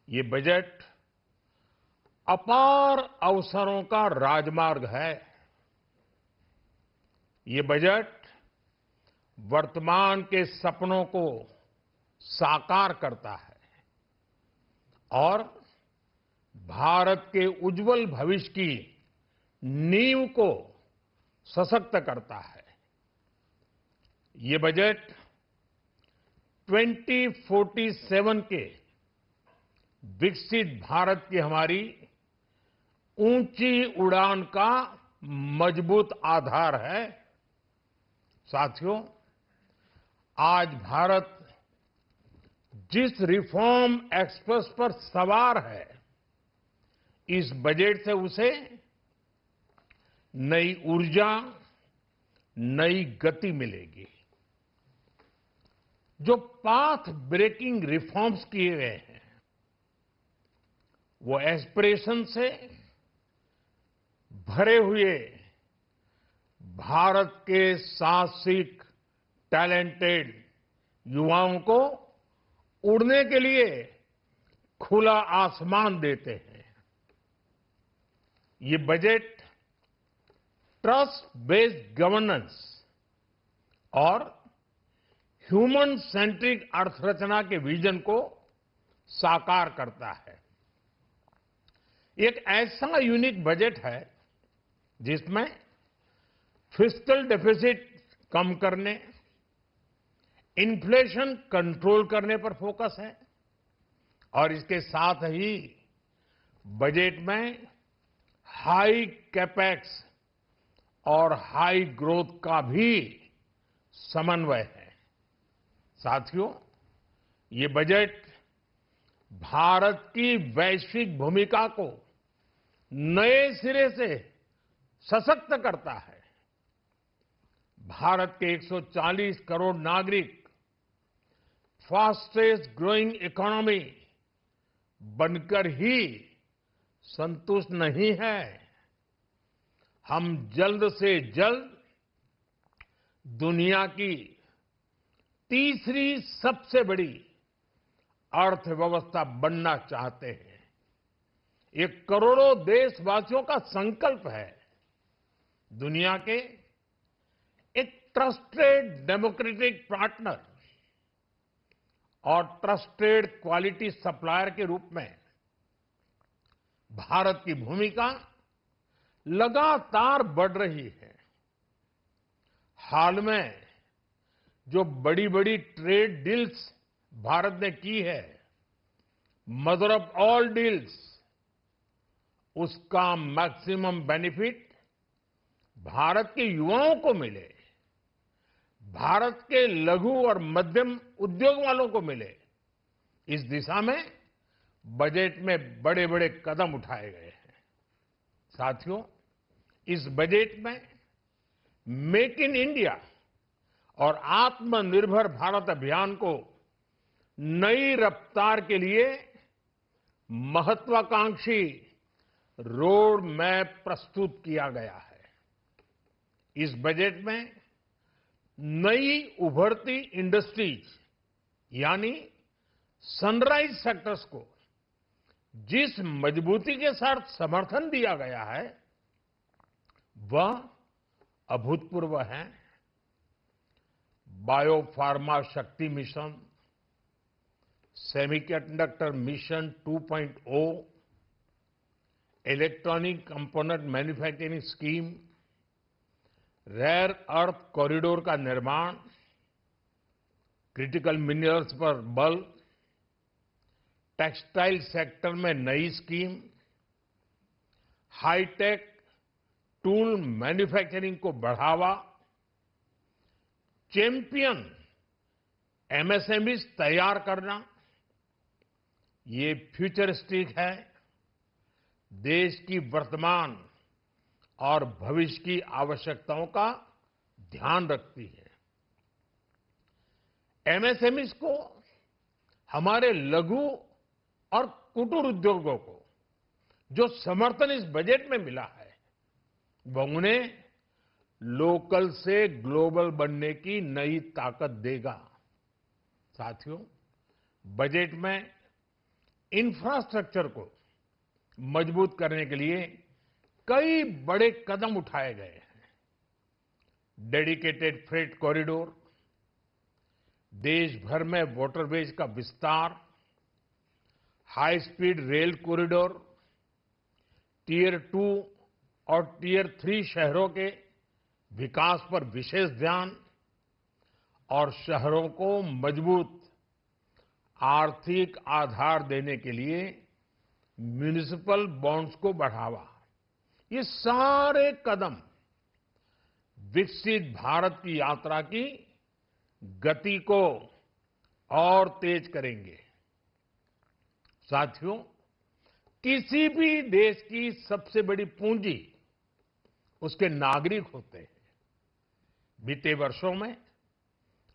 ये बजट अपार अवसरों का राजमार्ग है। ये बजट वर्तमान के सपनों को साकार करता है और भारत के उज्जवल भविष्य की नींव को सशक्त करता है। ये बजट 2047 के विकसित भारत की हमारी ऊंची उड़ान का मजबूत आधार है। साथियों, आज भारत जिस रिफॉर्म एक्सप्रेस पर सवार है, इस बजट से उसे नई ऊर्जा, नई गति मिलेगी। जो पाथ ब्रेकिंग रिफॉर्म्स किए गए हैं, वो एस्पिरेशन से भरे हुए भारत के साहसिक, टैलेंटेड युवाओं को उड़ने के लिए खुला आसमान देते हैं। ये बजट ट्रस्ट बेस्ड गवर्नेंस और ह्यूमन सेंट्रिक अर्थरचना के विजन को साकार करता है। एक ऐसा यूनिक बजट है जिसमें फिस्कल डेफिसिट कम करने, इन्फ्लेशन कंट्रोल करने पर फोकस है और इसके साथ ही बजट में हाई कैपेक्स और हाई ग्रोथ का भी समन्वय है। साथियों, ये बजट भारत की वैश्विक भूमिका को नए सिरे से सशक्त करता है। भारत के 140 करोड़ नागरिक फास्टेस्ट ग्रोइंग इकोनॉमी बनकर ही संतुष्ट नहीं है। हम जल्द से जल्द दुनिया की तीसरी सबसे बड़ी अर्थव्यवस्था बनना चाहते हैं। ये करोड़ों देशवासियों का संकल्प है। दुनिया के एक ट्रस्टेड डेमोक्रेटिक पार्टनर और ट्रस्टेड क्वालिटी सप्लायर के रूप में भारत की भूमिका लगातार बढ़ रही है। हाल में जो बड़ी बड़ी ट्रेड डील्स भारत ने की है, मदर ऑफ ऑल डील्स, उसका मैक्सिमम बेनिफिट भारत के युवाओं को मिले, भारत के लघु और मध्यम उद्योग वालों को मिले, इस दिशा में बजट में बड़े बड़े कदम उठाए गए हैं। साथियों, इस बजट में मेक इन इंडिया और आत्मनिर्भर भारत अभियान को नई रफ्तार के लिए महत्वाकांक्षी रोड मैप प्रस्तुत किया गया है। इस बजट में नई उभरती इंडस्ट्रीज यानी सनराइज सेक्टर्स को जिस मजबूती के साथ समर्थन दिया गया है, वह अभूतपूर्व है। Bio pharma Shakti mission, semiconductor mission 2.0, electronic component manufacturing scheme, rare earth corridor का निर्माण, क्रिटिकल मिनरल्स पर बल, टेक्सटाइल सेक्टर में नई स्कीम, हाईटेक टूल मैन्युफैक्चरिंग को बढ़ावा, चैंपियन एमएसएमईज तैयार करना, ये फ्यूचरिस्टिक है, देश की वर्तमान और भविष्य की आवश्यकताओं का ध्यान रखती है। एमएसएमईज को, हमारे लघु और कुटीर उद्योगों को जो समर्थन इस बजट में मिला है, वह उन्हें लोकल से ग्लोबल बनने की नई ताकत देगा। साथियों, बजट में इंफ्रास्ट्रक्चर को मजबूत करने के लिए कई बड़े कदम उठाए गए हैं। डेडिकेटेड फ्रेट कॉरिडोर, देश भर में वाटरवेज का विस्तार, high speed rail corridor, tier 2 और टियर 3 शहरों के विकास पर विशेष ध्यान और शहरों को मजबूत आर्थिक आधार देने के लिए म्युनिसिपल बॉन्ड्स को बढ़ावा। ये सारे कदम विकसित भारत की यात्रा की गति को और तेज करेंगे। साथियों, किसी भी देश की सबसे बड़ी पूंजी उसके नागरिक होते हैं। बीते वर्षों में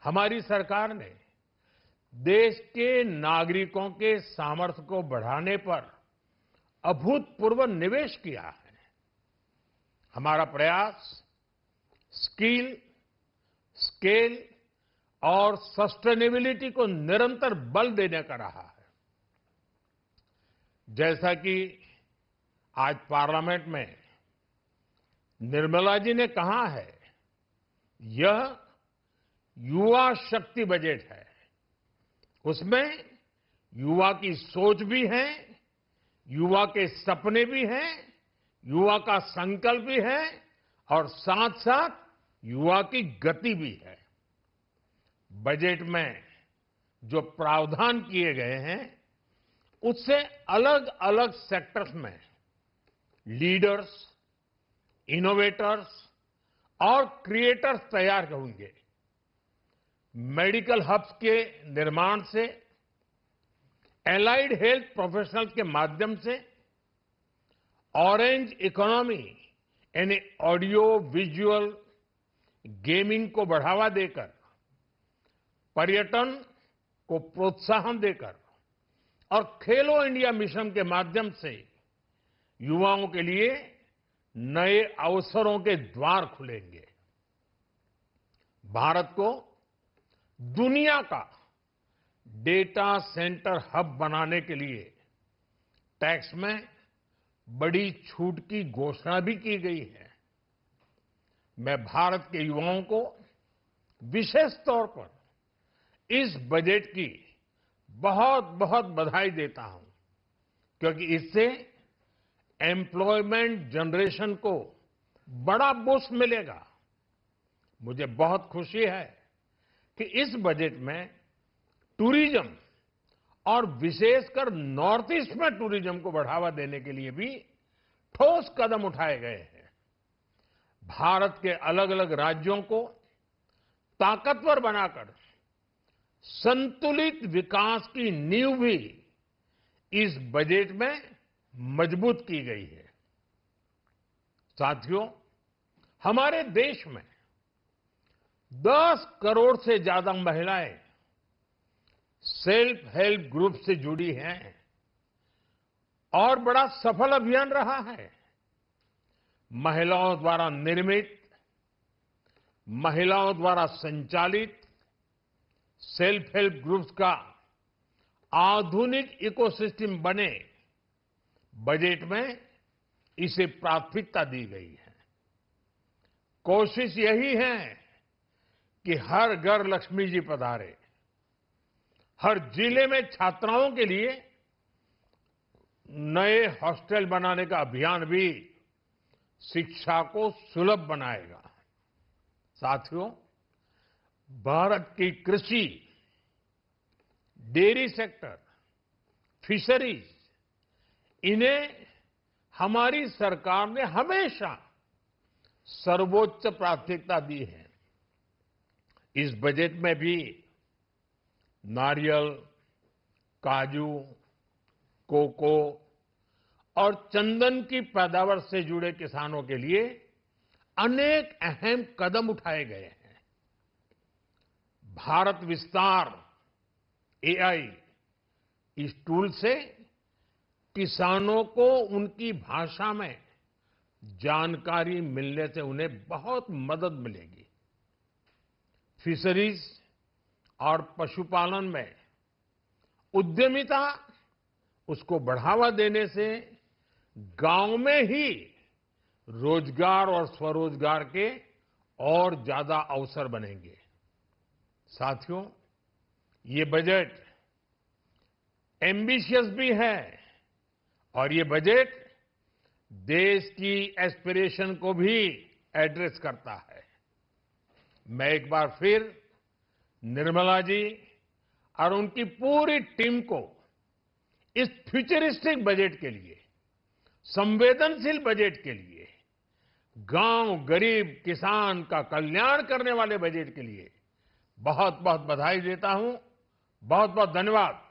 हमारी सरकार ने देश के नागरिकों के सामर्थ्य को बढ़ाने पर अभूतपूर्व निवेश किया है। हमारा प्रयास स्किल, स्केल और सस्टेनेबिलिटी को निरंतर बल देने का रहा है। जैसा कि आज पार्लियामेंट में निर्मला जी ने कहा है, यह युवा शक्ति बजट है। उसमें युवा की सोच भी है, युवा के सपने भी हैं, युवा का संकल्प भी है और साथ साथ युवा की गति भी है। बजट में जो प्रावधान किए गए हैं, उससे अलग अलग सेक्टर्स में लीडर्स, इनोवेटर्स और क्रिएटर्स तैयार होंगे। मेडिकल हब्स के निर्माण से, एलाइड हेल्थ प्रोफेशनल्स के माध्यम से, ऑरेंज इकोनॉमी यानी ऑडियो विजुअल गेमिंग को बढ़ावा देकर, पर्यटन को प्रोत्साहन देकर और खेलो इंडिया मिशन के माध्यम से युवाओं के लिए नए अवसरों के द्वार खुलेंगे। भारत को दुनिया का डेटा सेंटर हब बनाने के लिए टैक्स में बड़ी छूट की घोषणा भी की गई है। मैं भारत के युवाओं को विशेष तौर पर इस बजट की बहुत बहुत बधाई देता हूं, क्योंकि इससे एम्प्लॉयमेंट जनरेशन को बड़ा बूस्ट मिलेगा। मुझे बहुत खुशी है कि इस बजट में टूरिज्म और विशेषकर नॉर्थ ईस्ट में टूरिज्म को बढ़ावा देने के लिए भी ठोस कदम उठाए गए हैं। भारत के अलग अलग राज्यों को ताकतवर बनाकर संतुलित विकास की नींव भी इस बजट में मजबूत की गई है। साथियों, हमारे देश में 10 करोड़ से ज्यादा महिलाएं सेल्फ हेल्प ग्रुप से जुड़ी हैं और बड़ा सफल अभियान रहा है। महिलाओं द्वारा निर्मित, महिलाओं द्वारा संचालित सेल्फ हेल्प ग्रुप्स का आधुनिक इकोसिस्टम बने, बजट में इसे प्राथमिकता दी गई है। कोशिश यही है कि हर घर लक्ष्मी जी पधारे। हर जिले में छात्राओं के लिए नए हॉस्टल बनाने का अभियान भी शिक्षा को सुलभ बनाएगा। साथियों, भारत की कृषि, डेयरी सेक्टर, फिशरीज, इन्हें हमारी सरकार ने हमेशा सर्वोच्च प्राथमिकता दी है। इस बजट में भी नारियल, काजू, कोको और चंदन की पैदावार से जुड़े किसानों के लिए अनेक अहम कदम उठाए गए हैं। भारत विस्तार एआई, इस टूल से किसानों को उनकी भाषा में जानकारी मिलने से उन्हें बहुत मदद मिलेगी। फिशरीज और पशुपालन में उद्यमिता उसको बढ़ावा देने से गांव में ही रोजगार और स्वरोजगार के और ज्यादा अवसर बनेंगे। साथियों, ये बजट एम्बिशियस भी है और ये बजट देश की एस्पिरेशन को भी एड्रेस करता है। मैं एक बार फिर निर्मला जी और उनकी पूरी टीम को इस फ्यूचरिस्टिक बजट के लिए, संवेदनशील बजट के लिए, गांव, गरीब, किसान का कल्याण करने वाले बजट के लिए बहुत बहुत बधाई देता हूं। बहुत बहुत धन्यवाद।